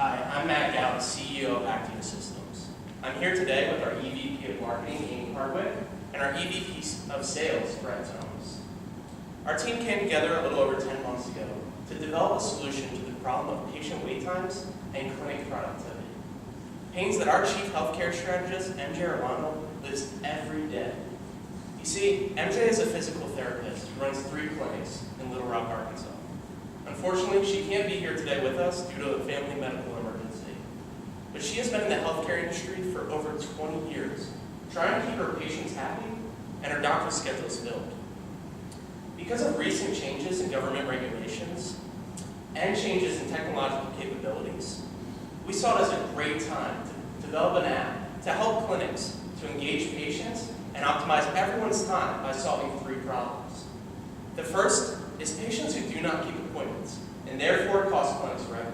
Hi, I'm Matt Gow, CEO of Actio Systems. I'm here today with our EVP of Marketing, Amy Hardwick, and our EVP of Sales, Brett Jones. Our team came together a little over 10 months ago to develop a solution to the problem of patient wait times and clinic productivity. Pains that our Chief Healthcare Strategist, MJ Arlano, lives every day. You see, MJ is a physical therapist who runs 3 clinics in Little Rock, Arkansas. Unfortunately, she can't be here today with us due to a family medical emergency. But she has been in the healthcare industry for over 20 years, trying to keep her patients happy and her doctor's schedules filled. Because of recent changes in government regulations and changes in technological capabilities, we saw it as a great time to develop an app to help clinics to engage patients and optimize everyone's time by solving 3 problems. The first is patients who do not keep appointments and therefore cost clinics revenue.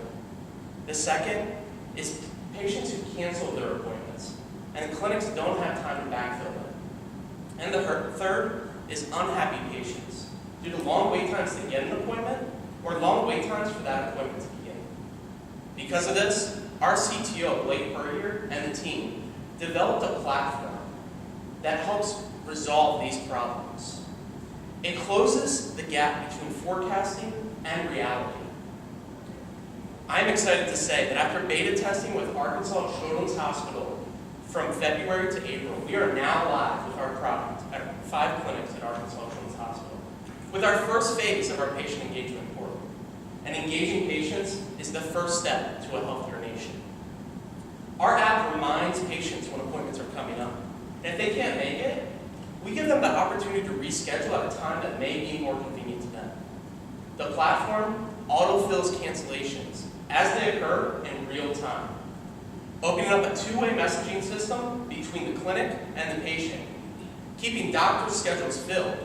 The second is patients who cancel their appointments and the clinics don't have time to backfill them. And the third is unhappy patients due to long wait times to get an appointment or long wait times for that appointment to begin. Because of this, our CTO, Blake Purrier, and the team developed a platform that helps resolve these problems. It closes the gap between forecasting and reality. I'm excited to say that after beta testing with Arkansas Children's Hospital from February to April, we are now live with our product at 5 clinics at Arkansas Children's Hospital, with our first phase of our patient engagement portal. And engaging patients is the first step to a healthier nation. Our app reminds patients when appointments are coming up. And if they can't make it, we give them the opportunity to reschedule at a time that may be more convenient to them. The platform autofills cancellations as they occur in real time, opening up a two-way messaging system between the clinic and the patient, keeping doctors' schedules filled,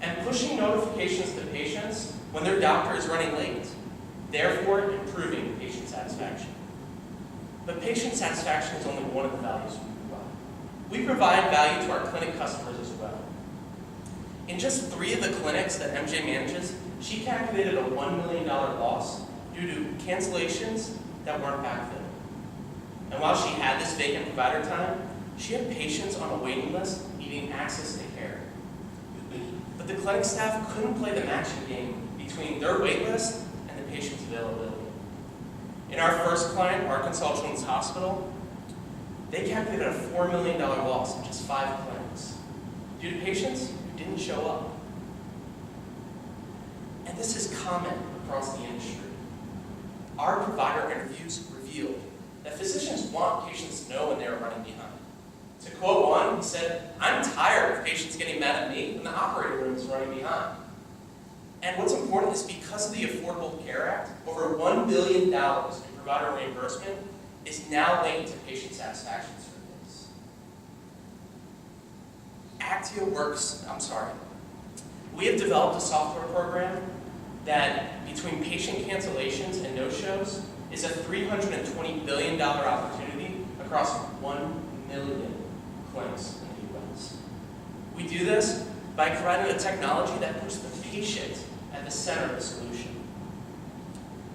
and pushing notifications to patients when their doctor is running late, therefore improving patient satisfaction. But patient satisfaction is only one of the values we provide. We provide value to our clinic customers as well. In just 3 of the clinics that MJ manages, she calculated a $1 million loss due to cancellations that weren't backfilled. And while she had this vacant provider time, she had patients on a waiting list needing access to care. But the clinic staff couldn't play the matching game between their wait list and the patient's availability. In our first client, Arkansas Children's Hospital, they calculated a $4 million loss in just 5 clinics due to patients who didn't show up. And this is common across the industry. Our provider interviews revealed that physicians want patients to know when they are running behind. To quote one, he said, "I'm tired of patients getting mad at me when the operating room is running behind." And what's important is because of the Affordable Care Act, over $1 billion in provider reimbursement is now linked to patient satisfaction surveys. We have developed a software program that, between patient cancellations and no-shows, is a $320 billion opportunity across 1 million clinics in the U.S. We do this by providing a technology that puts the patient at the center of the solution.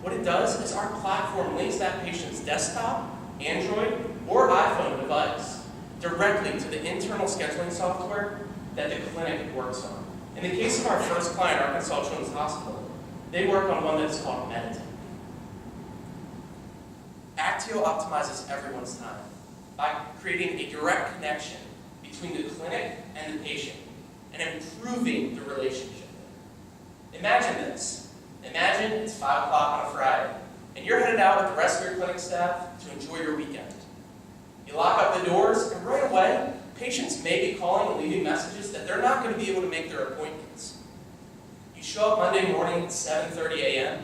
What it does is our platform links that patient's desktop, Android, or iPhone device directly to the internal scheduling software that the clinic works on. In the case of our first client, Arkansas Children's Hospital, they work on one that's called Meditate. Actio optimizes everyone's time by creating a direct connection between the clinic and the patient and improving the relationship. Imagine this. Imagine it's 5 o'clock on a Friday, and you're headed out with the rest of your clinic staff to enjoy your weekend. You lock up the doors, and right away, patients may be calling and leaving messages that they're not going to be able to make their appointments. You show up Monday morning at 7:30 a.m.,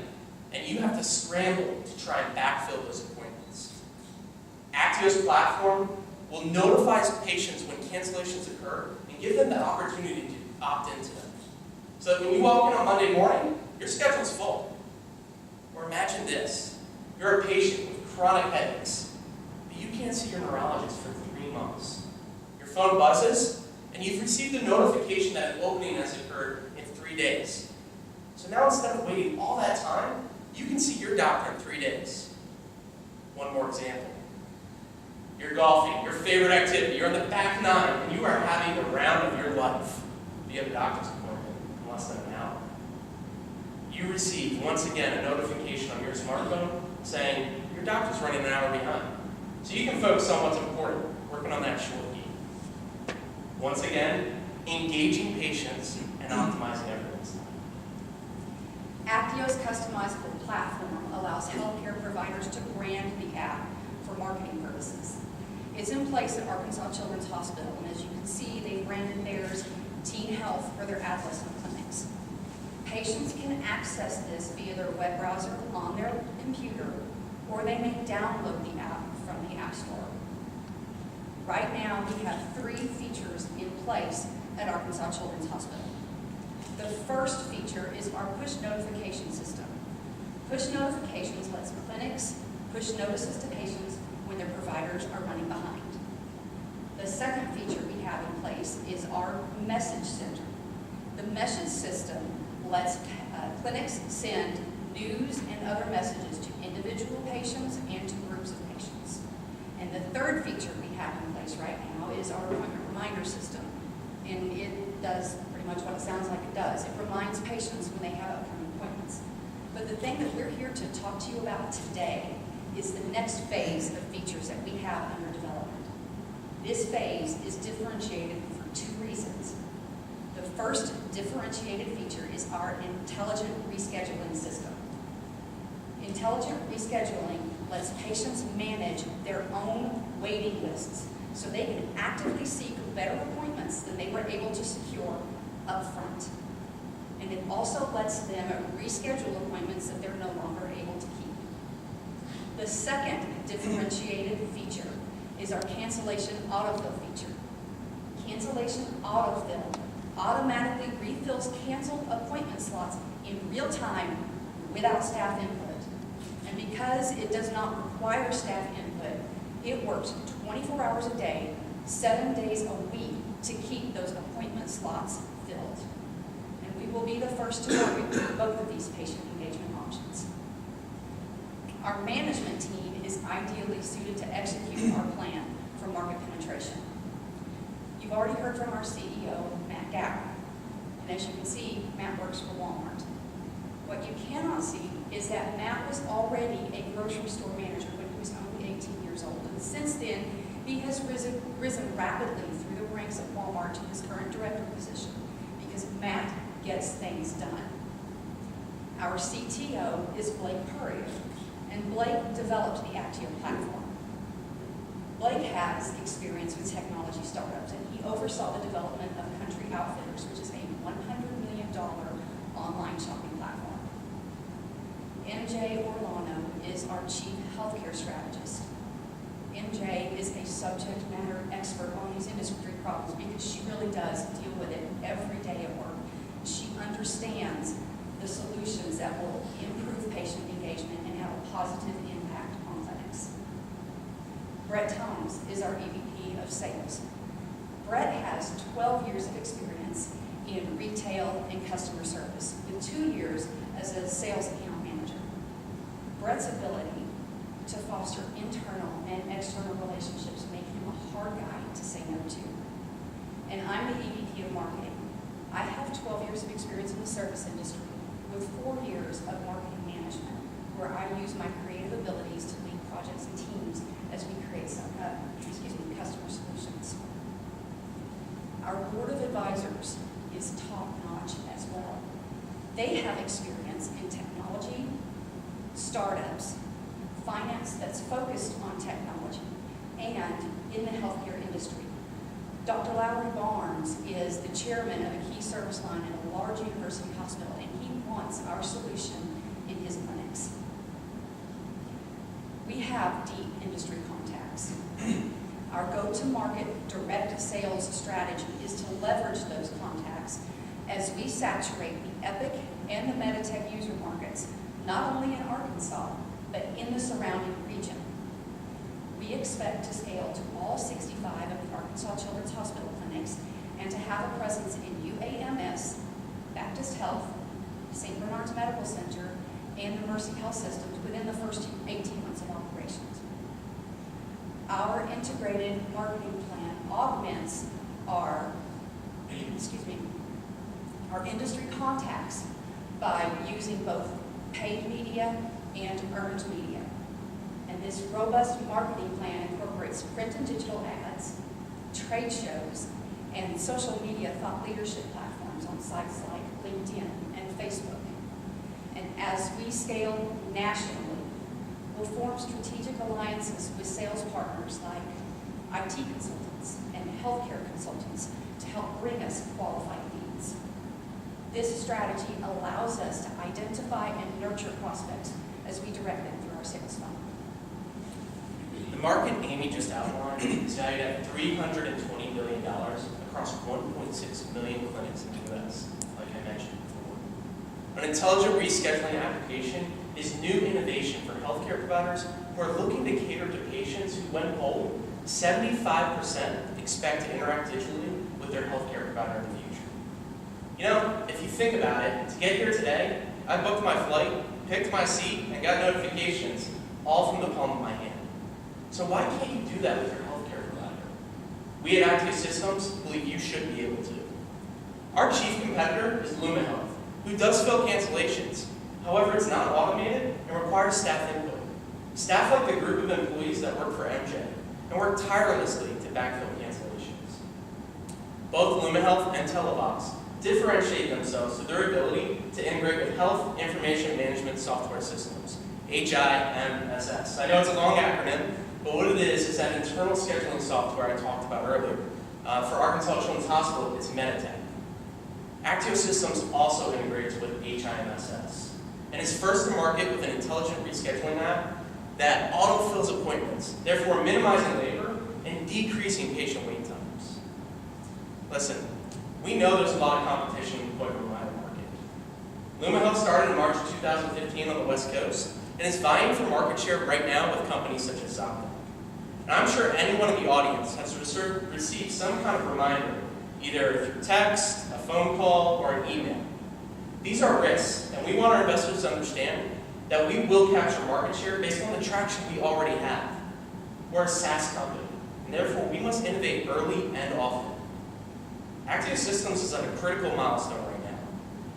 and you have to scramble to try and backfill those appointments. Actio's platform will notify patients when cancellations occur and give them the opportunity to opt into them. So that when you walk in on Monday morning, your schedule's full. Or imagine this. You're a patient with chronic headaches, but you can't see your neurologist for 3 months. Your phone buzzes, and you've received a notification that an opening has occurred in 3 days. So now instead of waiting all that time, you can see your doctor in 3 days. One more example. You're golfing, your favorite activity. You're on the back nine, and you are having the round of your life. You have a doctor's appointment in less than an hour. You receive, once again, a notification on your smartphone saying your doctor's running an hour behind. So you can focus on what's important, working on that short game. Once again, engaging patients and optimizing everyone's time. Actio's customizable platform allows healthcare providers to brand the app for marketing purposes. It's in place at Arkansas Children's Hospital, and as you can see, they've branded theirs Teen Health for their adolescent clinics. Patients can access this via their web browser on their computer, or they may download the app from the App Store. Right now, we have 3 features in place at Arkansas Children's Hospital. The first feature is our push notification system. Push notifications lets clinics push notices to patients when their providers are running behind. The second feature we have in place is our message center. The message system lets clinics send news and other messages to individual patients and to groups of patients. And the third feature we have in place right now is our appointment reminder system. And it does pretty much what it sounds like it does. It reminds patients when they have upcoming appointments. But the thing that we're here to talk to you about today is the next phase of features that we have under development. This phase is differentiated for 2 reasons. The first differentiated feature is our intelligent rescheduling system. Intelligent rescheduling lets patients manage their own waiting lists so they can actively seek better appointments than they were able to secure up front. And it also lets them reschedule appointments that they're no longer able to keep. The second differentiated feature is our cancellation autofill feature. Cancellation autofill automatically refills canceled appointment slots in real time without staff input. And because it does not require staff input, it works 24 hours a day, 7 days a week to keep those appointment slots filled. And we will be the first to market both of these patient engagement options. Our management team is ideally suited to execute our plan for market penetration. You've already heard from our CEO, Matt Gower. And as you can see, Matt works for Walmart. What you cannot see is that Matt was already a grocery store manager when he was only 18 years old. And since then, he has risen rapidly through the ranks at Walmart to his current director position because Matt gets things done. Our CTO is Blake Purrier, and Blake developed the Actio platform. Blake has experience with technology startups, and he oversaw the development of Country Outfitters, which is a $100 million online shopping platform. MJ Orlano is our chief healthcare strategist. MJ is a subject matter expert on these industry problems because she really does deal with it every day at work. She understands the solutions that will improve patient engagement and have a positive impact on clinics. Brett Thomas is our EVP of Sales. Brett has 12 years of experience in retail and customer service, with 2 years as a sales account manager. Brett's ability to foster internal and external relationships make him a hard guy to say no to. And I'm the EVP of Marketing. I have 12 years of experience in the service industry, with 4 years of marketing management, where I use my creative abilities to lead projects and teams as we create customer solutions. Our board of advisors is top-notch as well. They have experience in technology, startups, finance that's focused on technology, and in the healthcare industry. Dr. Lowry Barnes is the chairman of a key service line at a large university hospital, and he wants our solution in his clinics. We have deep industry contacts. Our go-to-market direct sales strategy is to leverage those contacts as we saturate the Epic and the Meditech user markets, not only in Arkansas, but in the surrounding region. We expect to scale to all 65 of the Arkansas Children's Hospital clinics and to have a presence in UAMS, Baptist Health, St. Bernard's Medical Center, and the Mercy Health Systems within the first 18 months of operations. Our integrated marketing plan augments our, our industry contacts by using both paid media and earned media. And this robust marketing plan incorporates print and digital ads, trade shows, and social media thought leadership platforms on sites like LinkedIn and Facebook. And as we scale nationally, we'll form strategic alliances with sales partners like IT consultants and healthcare consultants to help bring us qualified leads. This strategy allows us to identify and nurture prospects as we direct them through our sales funnel. The market Amy just outlined is valued at $320 million across 1.6 million clinics in the U.S., like I mentioned before. An intelligent rescheduling application is new innovation for healthcare providers who are looking to cater to patients who, when polled, 75% expect to interact digitally with their healthcare provider in the future. You know, if you think about it, to get here today, I booked my flight, picked my seat, and got notifications all from the palm of my hand. So why can't you do that with your healthcare provider? We at Actio Systems believe you should be able to. Our chief competitor is LumaHealth, who does fill cancellations. However, it's not automated and requires staff input. Staff like the group of employees that work for MJ and work tirelessly to backfill cancellations. Both LumaHealth and Televox differentiate themselves through their ability to integrate with health information management software systems, HIMSS. I know it's a long acronym, but what it is that internal scheduling software I talked about earlier. For Arkansas Children's Hospital, it's Meditech. Actio Systems also integrates with HIMSS and is first to market with an intelligent rescheduling app that auto-fills appointments, therefore minimizing labor and decreasing patient wait times. Listen, we know there's a lot of competition in the appointment provider market. LumaHealth started in March of 2015 on the West Coast and is vying for market share right now with companies such as ZocDoc. And I'm sure anyone in the audience has received some kind of reminder, either through text, a phone call, or an email. These are risks, and we want our investors to understand that we will capture market share based on the traction we already have. We're a SaaS company, and therefore we must innovate early and often. Actio Systems is at a critical milestone right now.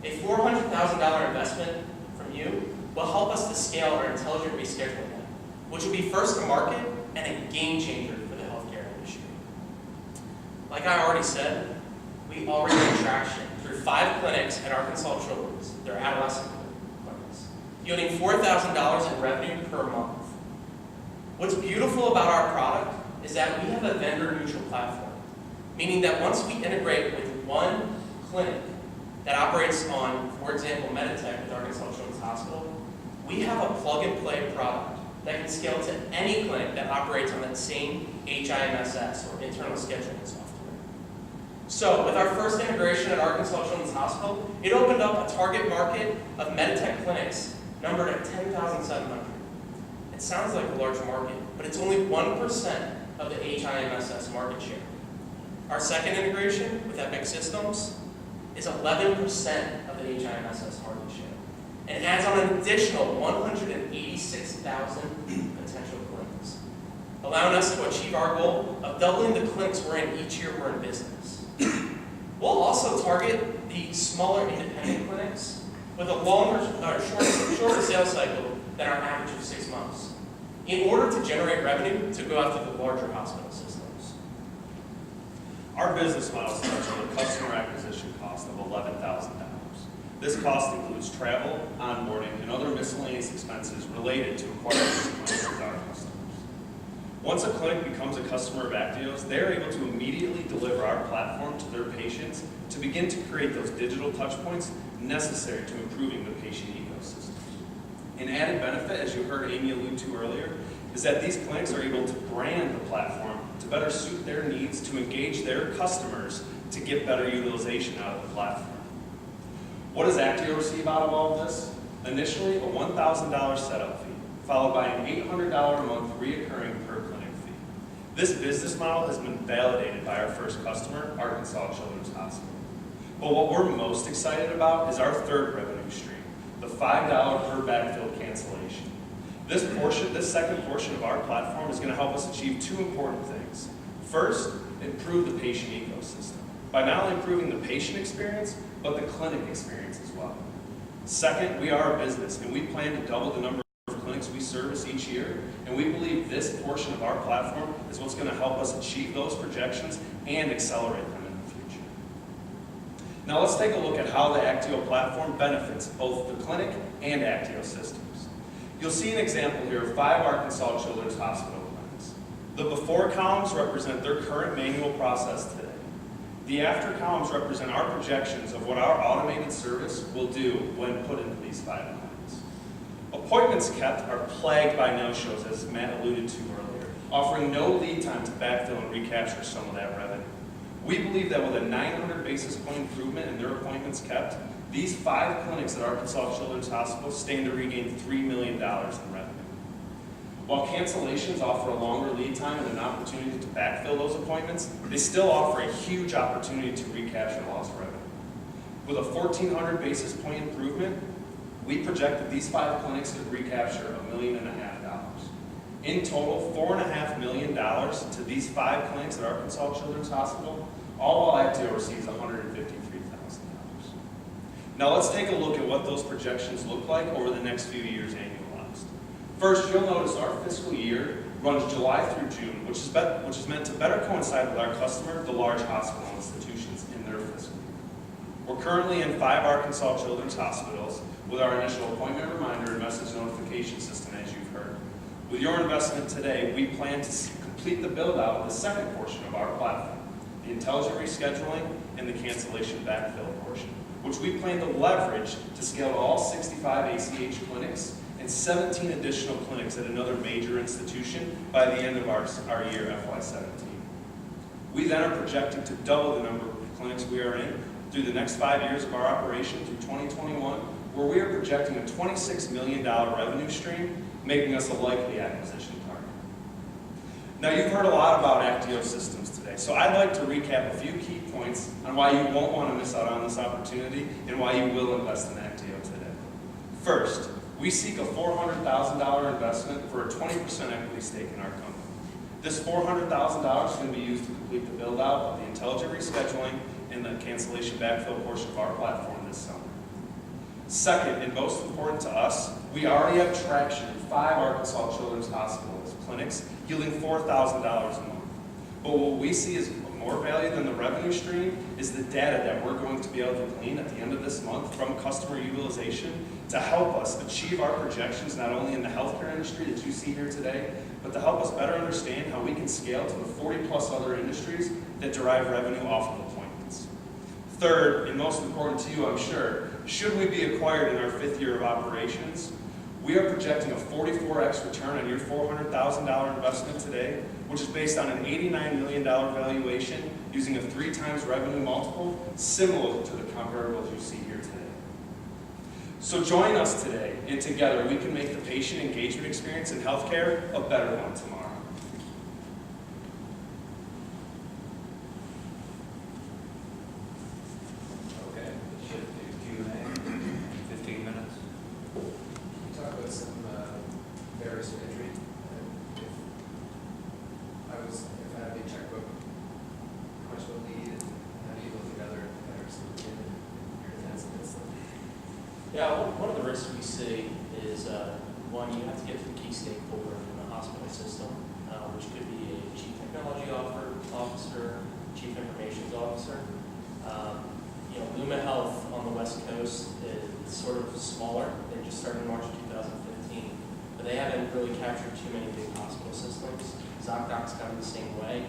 A $400,000 investment from you will help us to scale our intelligent rescheduling app, which will be first to market and a game changer for the healthcare industry. Like I already said, we already have traction through 5 clinics at Arkansas Children's, their adolescent clinics, yielding $4,000 in revenue per month. What's beautiful about our product is that we have a vendor-neutral platform, meaning that once we integrate with one clinic that operates on, for example, Meditech with Arkansas Children's Hospital, we have a plug-and-play product that can scale to any clinic that operates on that same HIMSS or internal scheduling software. So, with our first integration at Arkansas Children's Hospital, it opened up a target market of Meditech clinics numbered at 10,700. It sounds like a large market, but it's only 1% of the HIMSS market share. Our second integration with Epic Systems is 11% of the HIMSS market share, and adds on an additional 186,000 potential clinics, allowing us to achieve our goal of doubling the clinics we're in each year we're in business. We'll also target the smaller independent clinics with a shorter sales cycle than our average of 6 months, in order to generate revenue to go after the larger hospital systems. Our business model starts with a customer acquisition cost of $11,000. This cost includes travel, onboarding, and other miscellaneous expenses related to acquiring clinics with our customers. Once a clinic becomes a customer of Actio's, they are able to immediately deliver our platform to their patients to begin to create those digital touchpoints necessary to improving the patient ecosystem. An added benefit, as you heard Amy allude to earlier, is that these clinics are able to brand the platform to better suit their needs to engage their customers to get better utilization out of the platform. What does Actio receive out of all of this? Initially, a $1,000 setup fee, followed by an $800 a month reoccurring per clinic fee. This business model has been validated by our first customer, Arkansas Children's Hospital. But what we're most excited about is our third revenue stream, the $5 per backfill cancellation. This second portion of our platform is going to help us achieve two important things. First, improve the patient ecosystem by not only improving the patient experience, but the clinic experience as well. Second, we are a business, and we plan to double the number of clinics we service each year, and we believe this portion of our platform is what's going to help us achieve those projections and accelerate them in the future. Now let's take a look at how the Actio platform benefits both the clinic and Actio systems. You'll see an example here of 5 Arkansas Children's Hospital clinics. The before columns represent their current manual process today. The after columns represent our projections of what our automated service will do when put into these 5 clinics. Appointments kept are plagued by no-shows, as Matt alluded to earlier, offering no lead time to backfill and recapture some of that revenue. We believe that with a 900 basis point improvement in their appointments kept, these 5 clinics at Arkansas Children's Hospital stand to regain $3 million in revenue. While cancellations offer a longer lead time and an opportunity to backfill those appointments, they still offer a huge opportunity to recapture lost revenue. With a 1,400 basis point improvement, we project that these 5 clinics could recapture $1.5 million. In total, $4.5 million to these 5 clinics at Arkansas Children's Hospital, all while Actio receives $153,000. Now let's take a look at what those projections look like over the next few years annualized. First, you'll notice our fiscal year runs July through June, which is meant to better coincide with our customer, the large hospital institutions, in their fiscal year. We're currently in 5 Arkansas Children's Hospitals with our initial appointment reminder and message notification system, as you've heard. With your investment today, we plan to complete the build-out of the second portion of our platform, the intelligent rescheduling and the cancellation backfill portion, which we plan to leverage to scale to all 65 ACH clinics and 17 additional clinics at another major institution by the end of our year FY17. We then are projecting to double the number of clinics we are in through the next 5 years of our operation through 2021, where we are projecting a $26 million revenue stream, making us a likely acquisition target. Now you've heard a lot about Actio systems today, so I'd like to recap a few key points on why you won't want to miss out on this opportunity and why you will invest in Actio today. First, we seek a $400,000 investment for a 20% equity stake in our company. This $400,000 is going to be used to complete the build-out of the intelligent rescheduling and the cancellation backfill portion of our platform this summer. Second, and most important to us, we already have traction in 5 Arkansas Children's Hospitals clinics, yielding $4,000 a month. But what we see as more value than the revenue stream is the data that we're going to be able to glean at the end of this month from customer utilization to help us achieve our projections not only in the healthcare industry that you see here today, but to help us better understand how we can scale to the 40+ other industries that derive revenue off of appointments. Third, and most important to you, I'm sure, should we be acquired in our 5th year of operations, we are projecting a 44x return on your $400,000 investment today, which is based on an $89 million valuation using a 3 times revenue multiple, similar to the comparables you see here today. So join us today, and together we can make the patient engagement experience in healthcare a better one tomorrow. Okay, shift to Q&A, 15 minutes. Can you talk about some barriers to entry? If I had a big checkbook, how much will it need, and how do you look at other competitors in your defense against them? Yeah, one of the risks we see is, one, you have to get to the key stakeholder in the hospital system, which could be a chief technology officer, chief information officer. Luma Health on the West Coast is sort of smaller. They just started in March of 2015, but they haven't really captured too many big hospital systems. ZocDoc's kind of the same way,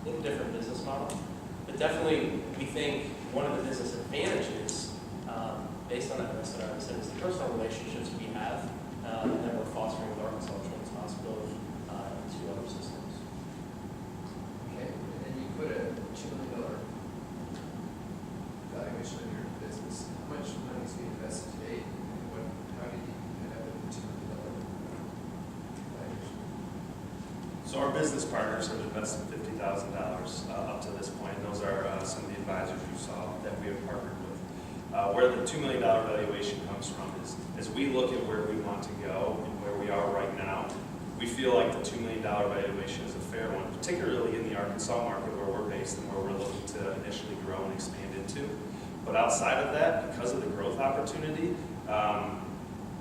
in a different business model. But definitely, we think one of the business advantages, based on that rest that I said, is the personal relationships we have that we're fostering with Arkansas Children's Hospital and 2 other systems. Okay, and then you put a $2 million valuation on your business. How much money is being invested today, and how did you end up with a $2 million valuation? So our business partners have invested $50,000 up to this point. Those are some of the advisors you saw that we have partnered with. Where the $2 million valuation comes from is, as we look at where we want to go and where we are right now, we feel like the $2 million valuation is a fair one, particularly in the Arkansas market where we're based and where we're looking to initially grow and expand into. But outside of that, because of the growth opportunity,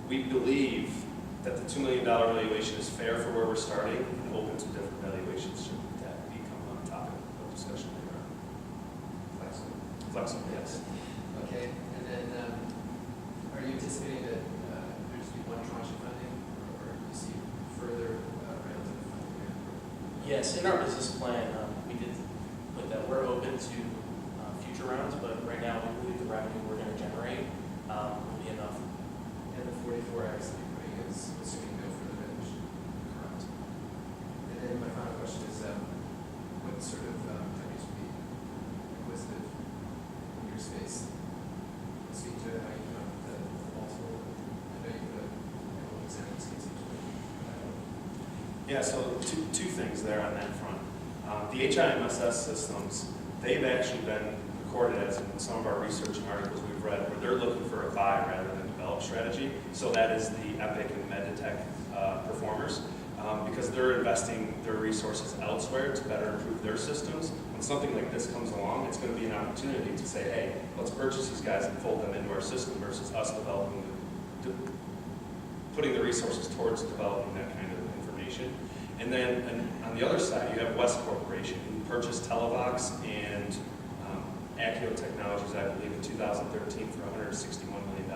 we believe that the $2 million valuation is fair for where we're starting and open to different valuations should that become on topic of discussion later on. Flexible. Flexible, yes. Okay, and then, are you anticipating that there just be one tranche of funding, or do you see further rounds of funding? Yes, in our business plan, we did put that we're open to future rounds, but right now we believe the revenue we're going to generate will be enough. And the 44X that you're putting is assuming no further dilution. Correct. And then my final question is, what sort of companies would be acquisitive in your space? Speak to how you come up with the multiple. I know you put a couple of examples. Yeah, so two things there on that front. The HIMSS systems, they've actually been recorded as in some of our research and articles we've read, where they're looking for a buy rather than develop strategy. So that is the Epic and Meditech performers, because they're investing their resources elsewhere to better improve their systems. When something like this comes along, it's going to be an opportunity to say, hey, let's purchase these guys and fold them into our system versus us putting the resources towards developing that kind of information. And then on the other side, you have West Corporation, who purchased Televox and Actio Technologies, I believe, in 2013 for $161 million.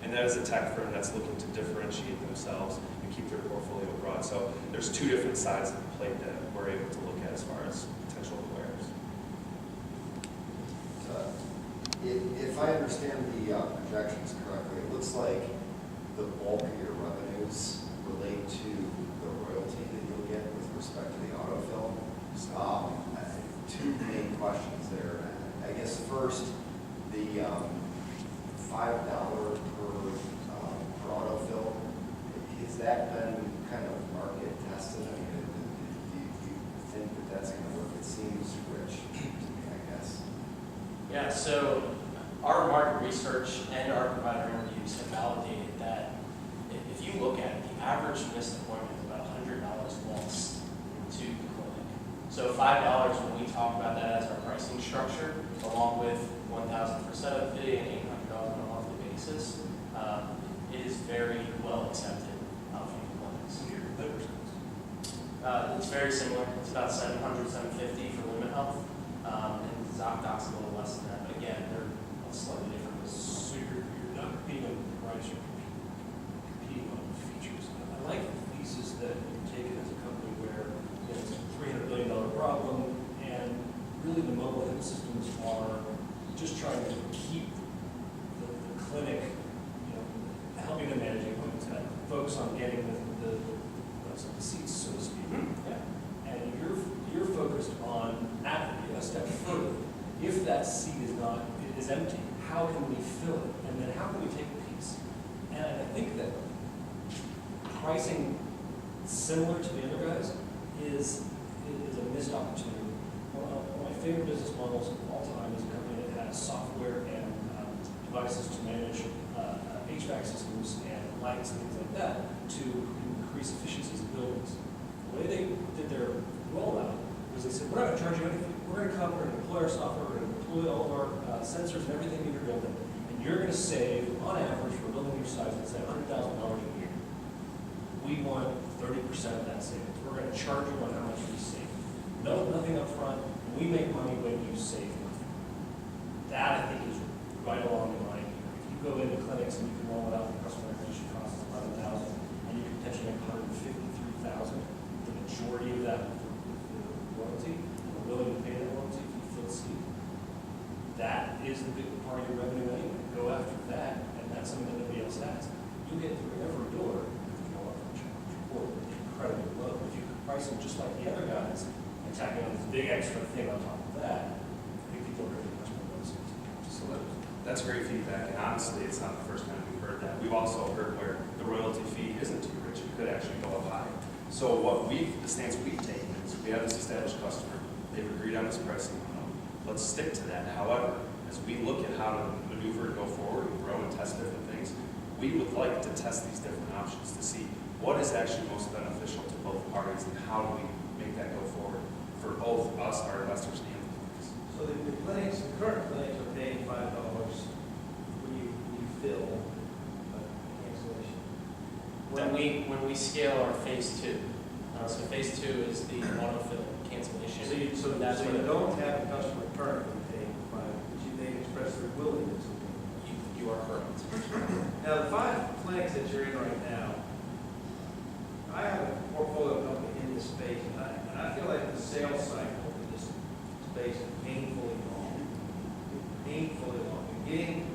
And that is a tech firm that's looking to differentiate themselves and keep their portfolio broad. So there's two different sides of the plate that we're able to look at as far as potential players. If I understand the projections correctly, it looks like the bulk of your revenues relate to the royalty that you'll get with respect to the autofill. Two main questions there. I guess first, the $5 per autofill, has that been kind of market tested? I mean, do you think that that's going to work? It seems rich to me, I guess. Yeah, so our market research and our provider interviews have validated that if you look at it, the average missed appointment is about $100 lost to the clinic. So $5 when we talk about that as our pricing structure, along with $1,000 for setup fee and $800 on a monthly basis, it is very well accepted from the clinics. It's very similar. It's about $700, $750 for Women Health, and ZocDoc's a little less than that. But again, they're slightly different. So you're not competing on price, you're competing on features. I like the thesis that you've taken as a company where it's a $300 billion problem, and really the mobile hip systems are just trying to keep the clinic, helping them manage appointments, and focus on getting the seats, so to speak. Yeah. And you're focused on a step further. If that seat is empty, how can we fill it? And then how can we take a piece? And I think that pricing similar to the other guys is a missed opportunity. One of my favorite business models of all time is a company that has software and devices to manage HVAC systems and lights and things like that to increase efficiencies of buildings. The way they did their rollout was they said, we're not going to charge you anything. We're going to come, we're going to deploy our software, we're going to deploy all of our sensors and everything in your building, and you're going to save, on average, for a building your size, let's say $100,000 a year. We want 30% of that savings. We're going to charge you on how much we save. Nothing up front. We make money when you save money. That, I think, is right along the line here. If you go into clinics and you can roll it out, the customer acquisition cost is $11,000, and you can potentially make $153,000. The majority of that with the royalty, and we're willing to pay that royalty if you fill the seat. That is the big part of your revenue anyway. Go after that, and that's something that nobody else has. You get through every door, or incredibly low. If you could price them just like the other guys, and tacking on this big extra thing on top of that, I think people are going to be much more noticeable. So that's great feedback, and honestly, it's not the first time we've heard that. We've also heard where the royalty fee isn't too rich. It could actually go up high. So the stance we've taken is we have this established customer. They've agreed on this pricing model. Let's stick to that. However, as we look at how to maneuver and go forward and grow and test different things, we would like to test these different options to see what is actually most beneficial to both parties and how do we make that go forward for both us, our investors, and the clinics. So the clinics, the current clinics are paying $5 when you fill a cancellation. When we scale our phase 2, so phase 2 is the autofill cancellation. So That's you where don't have a customer currently paying $5, but they've expressed their willingness to pay. you are correct. Now, the 5 clinics that you're in right now, I have a portfolio company in this space, and I feel like the sales cycle in this space is painfully long. Painfully long. And getting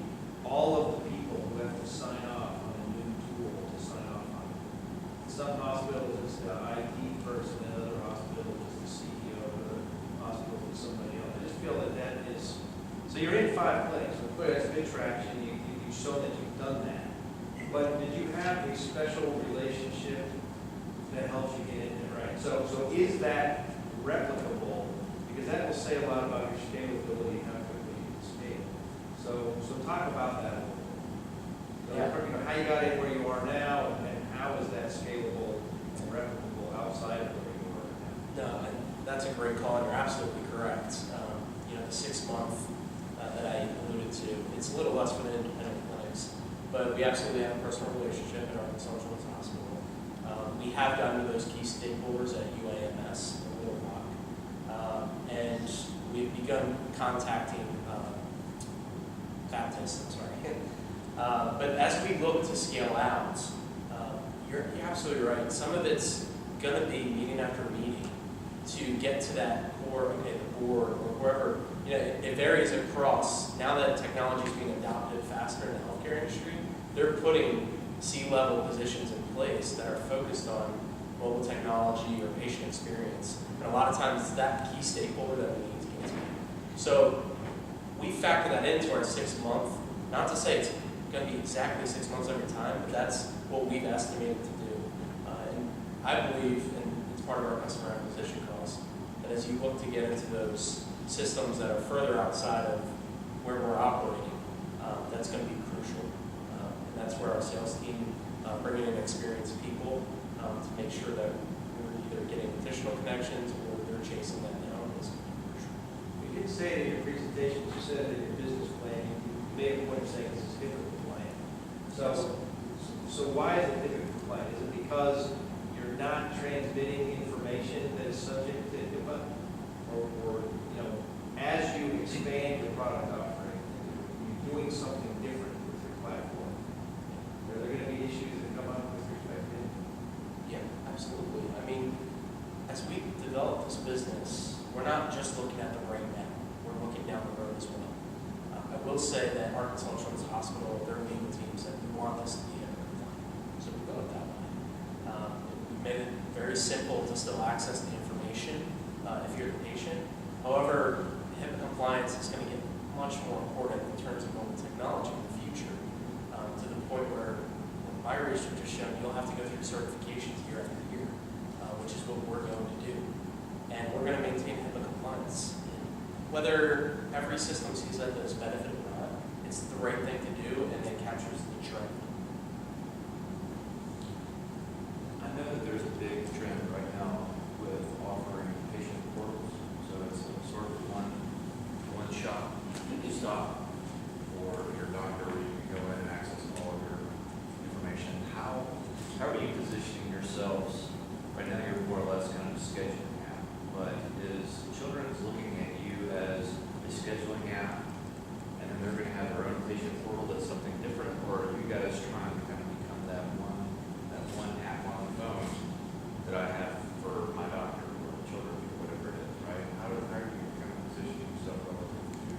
all of the people who have to sign off on a new tool to sign off on it. Some hospitals, it's the IT person, and other hospitals, it's the CEO, other hospitals, it's somebody else. I just feel that that is, so you're in 5 clinics, so clearly that's good traction, you've shown that you've done that. But did you have a special relationship that helps you get in there, right? So is that replicable? Because that will say a lot about your scalability, how quickly you can scale. So talk about that a little bit. So, Yeah. how you got in where you are now, and how is that scalable and replicable outside of where you are now? No, and that's a great call, and you're absolutely correct. The 6-month that I alluded to, it's a little less for the independent clinics, but we absolutely have a personal relationship in our consultant hospital. We have gotten to those key stakeholders at UAMS in Little Rock, and we've begun contacting Baptist, I'm sorry. But as we look to scale out, you're absolutely right. Some of it's going to be meeting after meeting to get to that core, okay, the board or whoever. It varies across. Now that technology is being adopted faster in the healthcare industry, they're putting C-level positions in place that are focused on mobile technology or patient experience. And a lot of times it's that key stakeholder that we need to get to. So we factor that into our 6-month, not to say it's going to be exactly 6 months every time, but that's what we've estimated to do. And I believe, and it's part of our customer acquisition cost, that as you look to get into those systems that are further outside of where we're operating, that's going to be crucial. And that's where our sales team, bringing in experienced people to make sure that we're either getting additional connections or they're chasing that down is crucial. You did say in your presentation, you said that your business plan, you made a point of saying this is different than plan. So why is it different than plan? Is it because you're not transmitting information that is subject to HIPAA? Or as you expand your product offering, you're doing something different with your platform? Are there going to be issues that come up with respect to it? Yeah, absolutely. I mean, as we develop this business, we're not just looking at the right now. We're looking down the road as well. I will say that Arkansas Children's Hospital, their legal team said we want this to be a compliant. So we go with that way. We made it very simple to still access the information if you're the patient. However, HIPAA compliance is going to get much more important in terms of mobile technology in the future, to the point where my research has shown you'll have to go through certifications year after year, which is what we're going to do. And we're going to maintain HIPAA compliance. Whether every system sees that as benefit or not, it's the right thing to do, and it captures the trend. I know that there's a big trend right now with offering patient portals. So it's a sort of one shop stop for your doctor where you can go in and access all of your information. How are you positioning yourselves? Right now you're more or less kind of a scheduling app, but is Children's looking at you as a scheduling app and then they're going to have their own patient portal that's something different, or are you guys trying to kind of become that one app on the phone that I have for my doctor or children or whatever it is, right? How are you kind of positioning yourself relative to?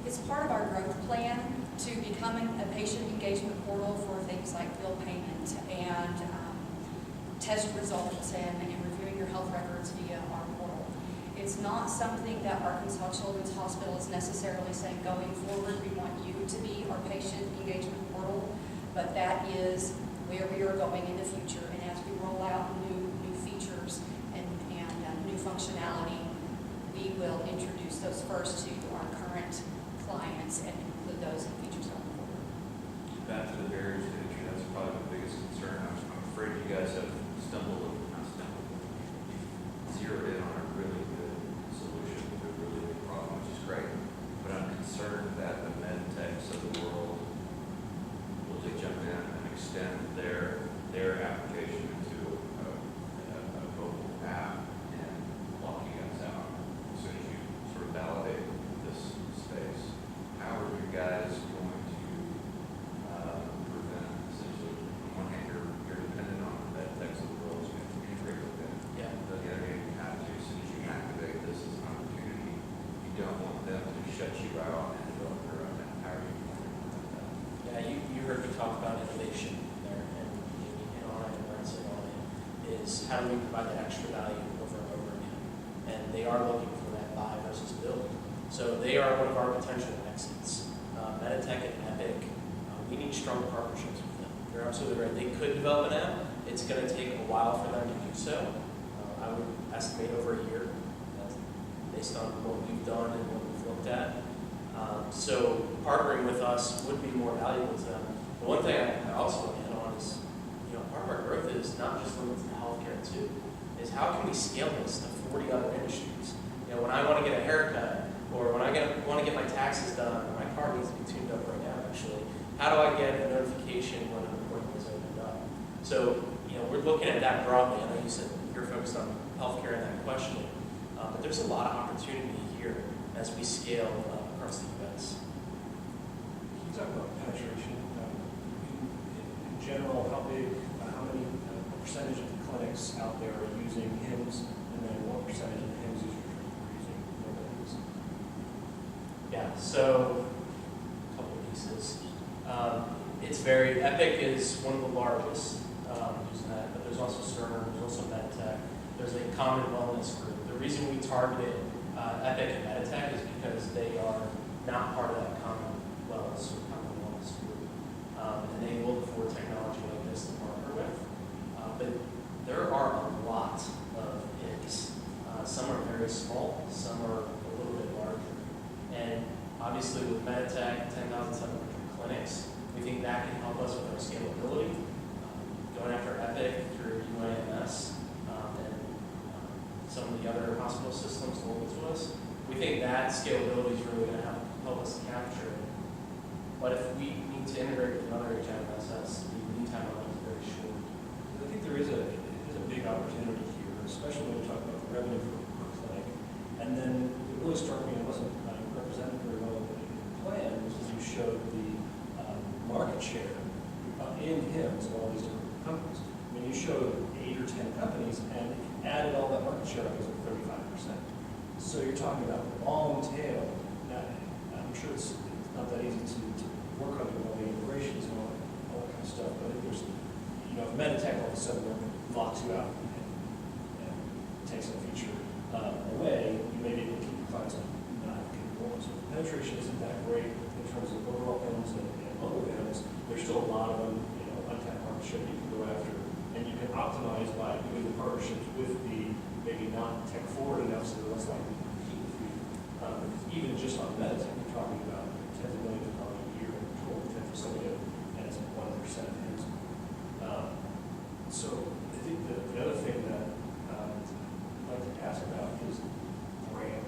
It's part of our growth plan to becoming a patient engagement portal for things like bill payment and test results and reviewing your health records via our portal. It's not something that Arkansas Children's Hospital is necessarily saying going forward, we want you to be our patient engagement portal, but that is where we are going in the future. And as we roll out new features and new functionality, we will introduce those first to our current clients and include those in features going forward. Back to the barriers to entry, that's probably my biggest concern. I'm afraid you guys have not stumbled, you've zeroed in on a really good solution to a really big problem, which is great. But I'm concerned that the med techs of the world will just jump in and extend their application into a mobile app and lock you guys out as soon as you sort of validate this space. How are you guys going to prevent, essentially, on one hand, you're dependent on the med techs of the world, so you have to integrate with them. Yeah. But the other hand, you have to, as soon as you activate this as an opportunity, you don't want them to shut you right off and develop your own app. How are you going to prevent that? Yeah, you heard me talk about innovation there, and on it, and Brent's on it, is how do we provide that extra value over and over again? And they are looking for that buy versus build. So they are one of our potential exits. Meditech and Epic, we need strong partnerships with them. You're absolutely right. They could develop an app. It's going to take a while for them to do so. I would estimate over a year, based on what we've done and what we've looked at. So partnering with us would be more valuable to them. The one thing I also want to hit on is, part of our growth is not just limited to healthcare too, is how can we scale this to 40 other industries? When I want to get a haircut, or when I want to get my taxes done, or my car needs to be tuned up right now actually, how do I get a notification when an appointment is opened up? So, we're looking at that broadly. I know you said you're focused on healthcare in that question, but there's a lot of opportunity here as we scale across the U.S. Can you talk about penetration? In general, how big, how many percentage of the clinics out there are using HIMSS, and then what percentage of the HIMSS users are using mobile HIMSS? Yeah, so a couple of pieces. It's very, Epic is one of the largest using that, but there's also Cerner, there's also MedTech, there's a common wellness group. The reason we targeted Epic and MedTech is because they are not part of that common wellness group. And they look for technology like this to partner with. But there are a lot of HIMSS. Some are very small, some are a little bit larger. And obviously with Meditech, 10,700 clinics, we think that can help us with our scalability. Going after Epic through UAMS and some of the other hospital systems local to us, we think that scalability is really going to help us capture it. But if we need to integrate with another HMSS, the lead time on it is very short. I think there is a big opportunity here, especially when we talk about the revenue per clinic. And then it really struck me, it wasn't represented very well in the plan, was that you showed the market share in HIMSS of all these different companies. I mean, you showed 8 or 10 companies and added all that market share up as 35%. So you're talking about long tail. Now, I'm sure it's not that easy to work on all the integrations and all that kind of stuff, but I think there's, if Meditech all of a sudden locks you out and takes a feature away, you may be able to keep your clients on not capable. So if penetration isn't that great in terms of overall HIMSS and mobile HIMSS, there's still a lot of them, untapped partnership you can go after, and you can optimize by doing the partnerships with the maybe not tech forward enough so they're less likely to compete with you. Because even just on Meditech, you're talking about tens of millions of dollars a year in total potential revenue, and it's 1% of his. So I think the other thing that I'd like to ask about is brand.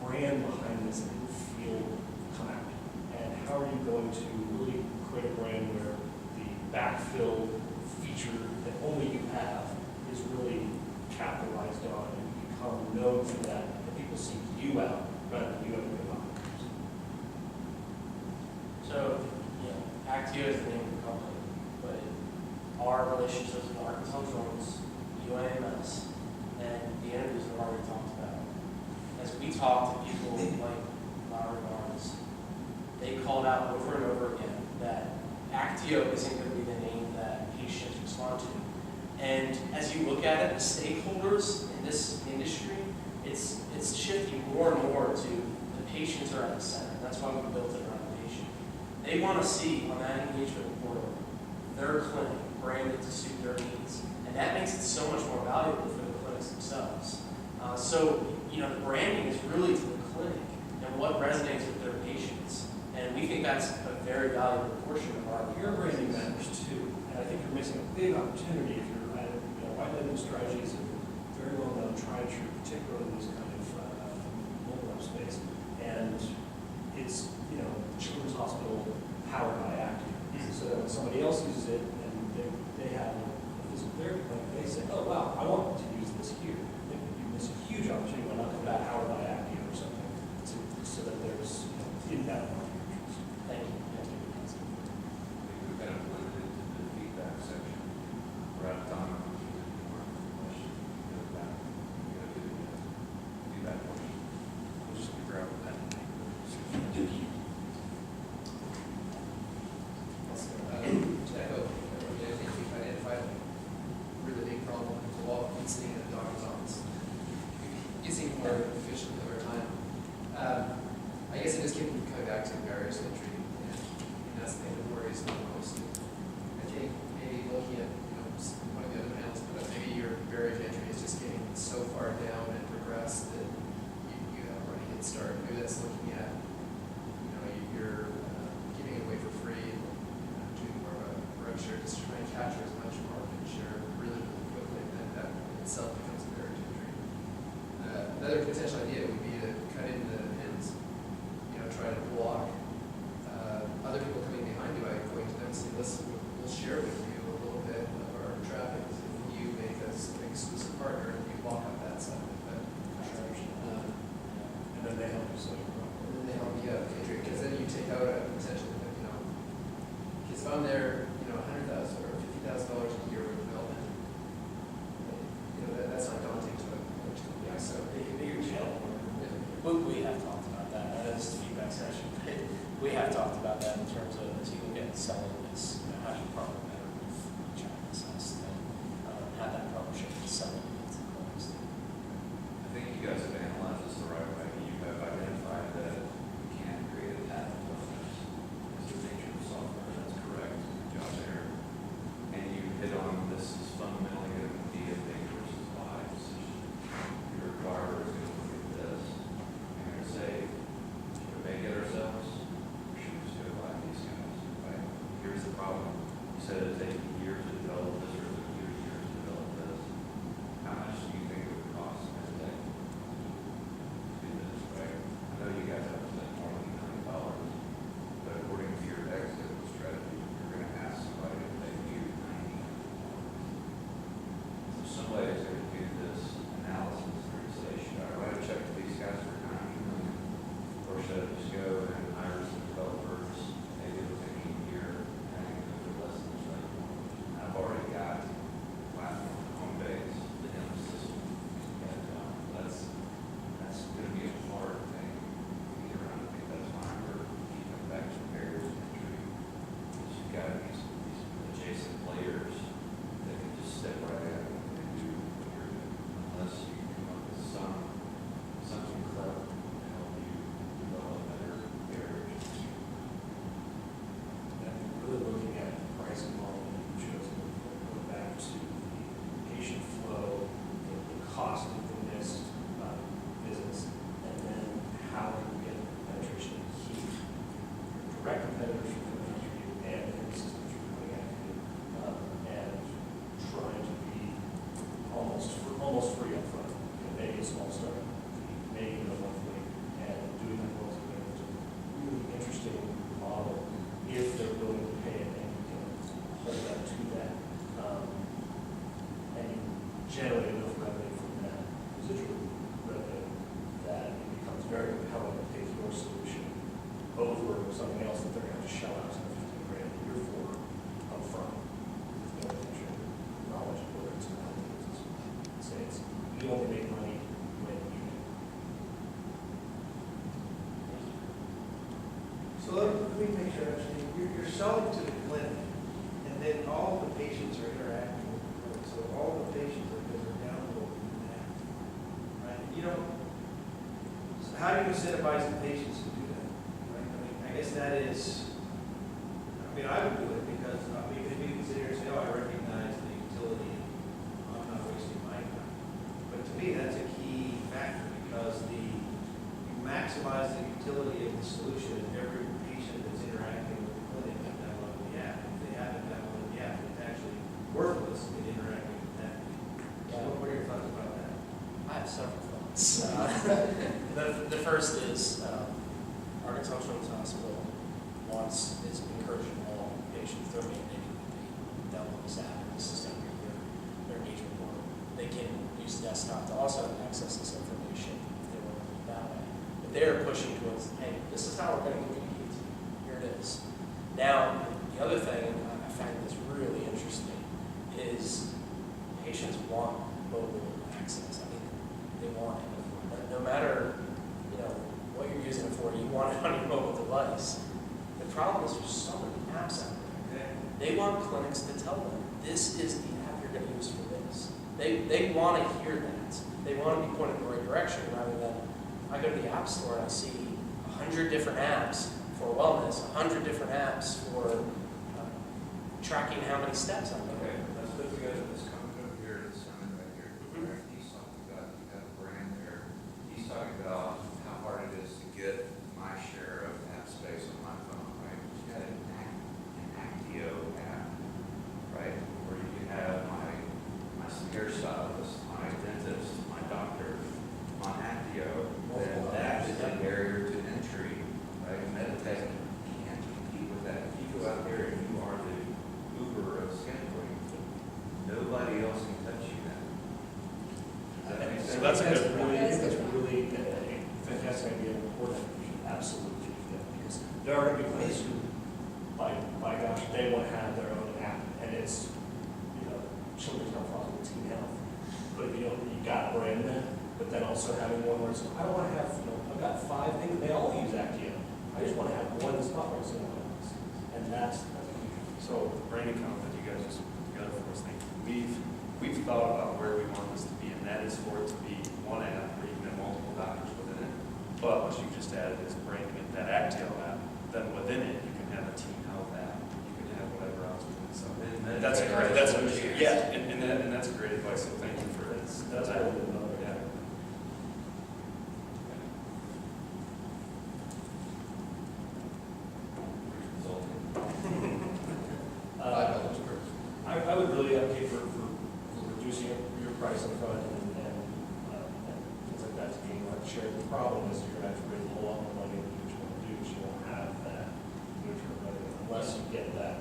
Brand behind this in the field come out. And how are you going to really create a brand where the backfill feature that only you have is really capitalized on and you become known for that, and people seek you out rather than you having to go out. So, Actio is the name of the company, but our relationships with Arkansas Jones, UAMS, and the entities we've already talked about. As we talk to people like Lowry Barnes, they called out over and over again that Actio isn't going to be the name that patients respond to. And as you look at it, the stakeholders in this industry, it's shifting more and more to the patients are at the center. That's why we built it around the patient. They want to see on that engagement portal their clinic branded to suit their needs. And that makes it so much more valuable for the clinics themselves. So, the branding is really to the clinic. And and what resonates with their patients. And we think that's a very valuable portion of our Your branding matters too, and I think you're missing a big opportunity if you're at, white label strategy is a very well known, tried and true, particularly in this kind of mobile space. And it's, children's hospital powered by Actio. So that when somebody else uses it and they have a physical therapy clinic, they say, oh wow, I want to use this here. You miss a huge opportunity when not come back powered by Actio or something, so that there's inbound market interest. Thank you. We've kind of limited to the feedback section. We're out of time. Feedback portion. We'll just grab that. To echo, I think we've identified a really big problem with the wall and sitting in the doctor's office. Using more efficiently over time. I guess it just keeps coming back to barriers to entry, and that's the thing that worries me the most. I think maybe looking at, one of the other panels, but maybe your barrier to entry is just getting so far down and progressed that you have already hit start. Maybe that's looking at, you're giving it away for free and doing more of a rev share, just trying to capture as much market share really, really quickly, and then that in itself becomes a barrier to entry. Another potential idea would be to cut into the pins, try to block other people coming behind you by going to them and saying, listen, we'll share with you a little bit of our traffic if you make us an exclusive partner and you walk up that side. And then they help you sell your product. And then they help you out, because then you take out a potential, because if I'm there, $100,000 or $50,000 a year with development, that's not daunting to a large company. So It can be your channel. yeah. We have talked about that. I know this is feedback session. We have talked about that in terms of as you look at selling this, how do you partner better with China Assist and have that partnership with selling it to clients. I think you guys have analyzed this the right way. You have identified that you can't create a patent on this. It's the nature of software. That's correct. Good job there. And you hit on this is fundamentally going to be a make versus buy decision. Your acquirer is going to look at this. You're going to say, should we make it ourselves? Or should we just go buy these guys? Right? Here's the problem. You said it'd take years to develop this or it took years to develop this. How much do you think it would cost in a day to do this, right? I know you guys have to spend more than $1 million, but according to your exit strategy, you're going to ask somebody to pay you $90 million. So somebody is going to do this analysis. They're going to say, should I write a check to these guys for $900 million? Or should I just go and hire some developers, maybe it'll take me a year, and I can do it for less than $1 million? I've already got platform, home base, the M system, and that's going to be a hard thing to get around. I think that's why we're keeping back to barriers to entry. Because you've got these adjacent players that can just step right in and do what you're doing, unless you come up with something clever to help you develop better barriers. And really looking at the pricing model that you chose, going back to the patient flow, the cost of the missed visits, and then how you get penetration key. Your direct competitors are coming after you, and the systems are coming after you, and trying to be almost free up front. Maybe a small startup fee, maybe a monthly, and doing that well together. It's a really interesting model if they're willing to pay it and you can hold that to that. And you generate enough revenue from that residual revenue that it becomes very compelling to take your solution over something else that they're going to have to shell out $10,000 to $15,000 a year for upfront. With no potential knowledge of whether it's going to help the business. Say it's, you only make money when you do. So let me make sure I understand. You're selling to the clinic, and then all the patients are interacting with the clinic. So all the patients are downloading the app, right? So how do you incentivize the patients to do that? Right? I guess that is, I would do it because, if you can sit here and say, oh, I recognize the utility, I'm not wasting my time. But to me, that's a key factor because you maximize the utility the solution is every patient that's interacting with the clinic has to download the app. If they haven't downloaded the app, it's actually worthless in interacting with that. So what are your thoughts about that? I have several thoughts. The first is Arkansas Children's Hospital is encouraging all patients, they're mandating that they download this app, and this is going to be their engagement portal. They can use desktop to also access this information if they want to do it that way. But they're pushing towards, hey, this is how we're going to communicate to you. Here it is. Now, the other thing, and I find this really interesting, is patients want mobile access. I mean, they want it. No matter, what you're using it for, you want it on your mobile device. The problem is there's so many apps out there. They want clinics to tell them, this is the app you're going to use for this. They want to hear that. They want to be pointed in the right direction rather than, I go to the app store and I see 100 different apps for wellness, 100 different apps for tracking how many steps I'm Okay, doing. let's put together this comment over here, this summit right here. Right? He's talking about, you got a brand there. He's talking about how hard it is to get my share of app space on my phone, right? You got an Actio app, right? Where you can have my hairstylist, my dentist, my doctor on Actio. Then that is a barrier to entry, right? Meditech can't compete with that. If you go out there and you are the Uber of scheduling, nobody else can touch you then. Does that make sense? So that's a good point. I think that's really, I think that's going to be an important, we should absolutely do that, because there are going to be places who, by gosh, they want to have their own app, and it's, children's health, hospital, teen health, but you got to brand them, but then also having one where it's, I don't want to have, I've got 5 things, they all use Actio, I just want to have one spot where it's in one of those, and that's a huge. So the brain account that you guys just put together for us, we've thought about where we want this to be, and that is for it to be one app where you can have multiple doctors within it. But what you just added is branding it that Actio app. Then within it, you can have a teen health app. You can have whatever else within it. So that's a great. And that's a great advice. So thank you for That's that. really another, Yeah. I would really advocate for reducing your price up front and things like that to being like shared. The problem is you're going to have to raise a whole lot more money than you want to do, so you won't have that neutral revenue unless you get that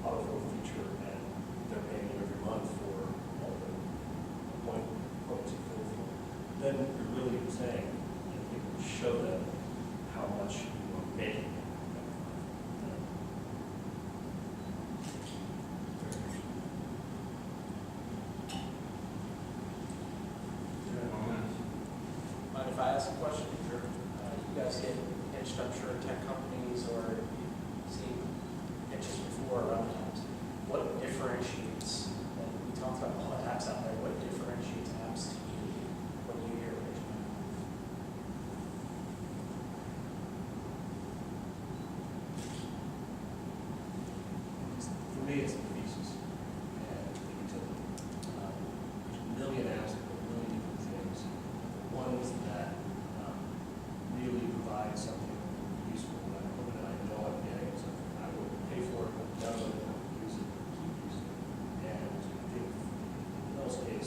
auto feature and they're paying you every month for all the points you fill for. Then you're really saying, you can show them how much you are making. Mind if I ask a question? Sure. You guys get pitched, I'm sure, tech companies or you've seen pitches before around apps. What differentiates, and we talked about all the apps out there, what differentiates apps to you when you hear a pitch? For me, it's the thesis and the utility. There's a million apps that do a million different things. The ones that really provide something useful that I know I'm getting, something I will pay for it, but download it, use it, keep using it. And I think in most cases,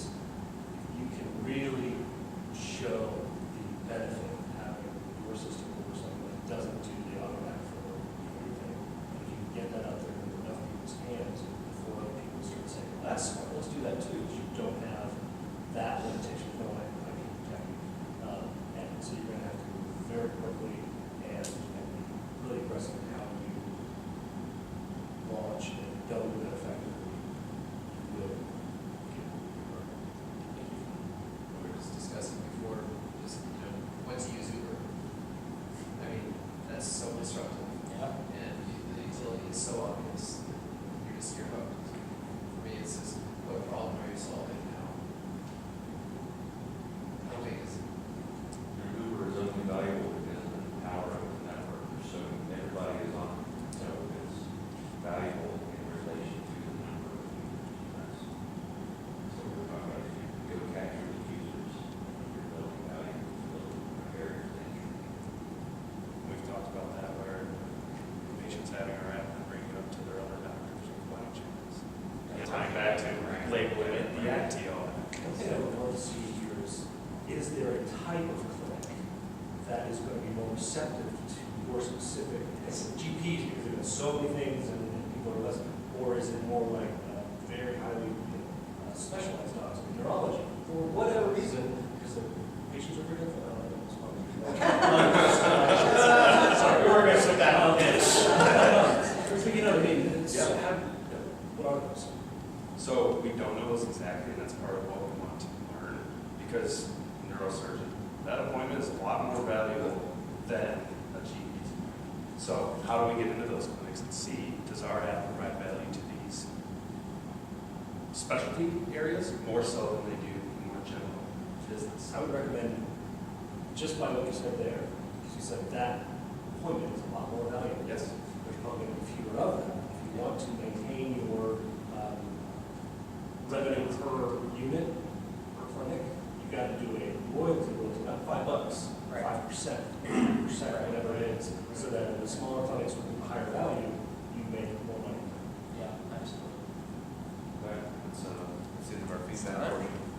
type of clinic that is going to be more receptive to your specific, it's GPs, because they've got so many things and people are less, or is it more like very highly specialized docs in neurology? For whatever reason, because the patients are forgetful. Sorry, we were going to sit down. But you know what I mean? It's, what are those? So we don't know those exactly, and that's part of what we want to learn, because neurosurgeon, that appointment is a lot more valuable than a GP's. So how do we get into those clinics and see, does our app provide value to these specialty areas more so than they do in more general business? I would recommend, just by what you said there, because you said that appointment is a lot more valuable. Yes. There's probably going to be fewer of them. If you want to maintain your revenue per unit, per clinic, you got to do a royalty, not $5, 5%, 8%, whatever it is, so that in the smaller clinics with higher value, you make more money. Yeah, absolutely. That's the end of our feedback portion.